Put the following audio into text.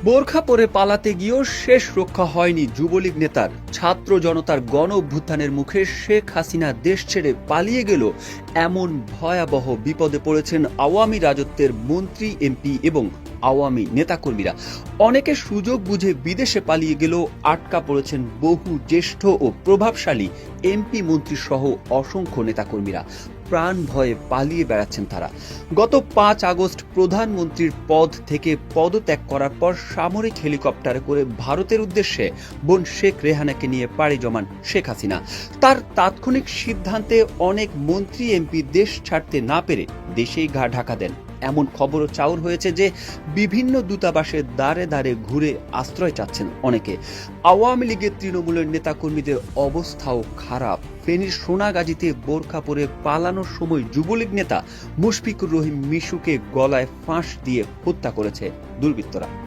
বোরখা পরে পালাতে গিয়েও শেষ রক্ষা হয়নি যুবলীগ নেতার। ছাত্র জনতার গণ অভ্যুত্থানের মুখে শেখ হাসিনা দেশ ছেড়ে পালিয়ে গেল। এমন ভয়াবহ বিপদে পড়েছেন আওয়ামী রাজত্বের মন্ত্রী, এমপি এবং আওয়ামী নেতাকর্মীরা। অনেকে সুযোগ বুঝে বিদেশে পালিয়ে গেলেও আটকা পড়েছেন বহু জ্যেষ্ঠ ও প্রভাবশালী এমপি, মন্ত্রী সহ অসংখ্য নেতাকর্মীরা। প্রাণ ভয়ে পালিয়ে বেড়াচ্ছেন তারা। গত 5 আগস্ট প্রধানমন্ত্রীর পদ থেকে পদত্যাগ করার পর সামরিক হেলিকপ্টারে করে ভারতের উদ্দেশ্যে বোন শেখ রেহানাকে নিয়ে পাড়ি জমান শেখ হাসিনা। তার তাৎক্ষণিক সিদ্ধান্তে অনেক মন্ত্রী, এমপি দেশ ছাড়তে না পেরে দেশেই ঘা ঢাকা দেন। এমন খবরও চাউর হয়েছে যে বিভিন্ন দূতাবাসের দ্বারে দ্বারে ঘুরে আশ্রয় চাচ্ছেন অনেকে। আওয়ামী লীগের তৃণমূলের নেতাকর্মীদের অবস্থাও খারাপ। ফেনীর সোনাগাজীতে বোরখা পরে পালানোর সময় যুবলীগ নেতা মুশফিকুর রহিম মিশুকে গলায় ফাঁস দিয়ে হত্যা করেছে দুর্বৃত্তরা।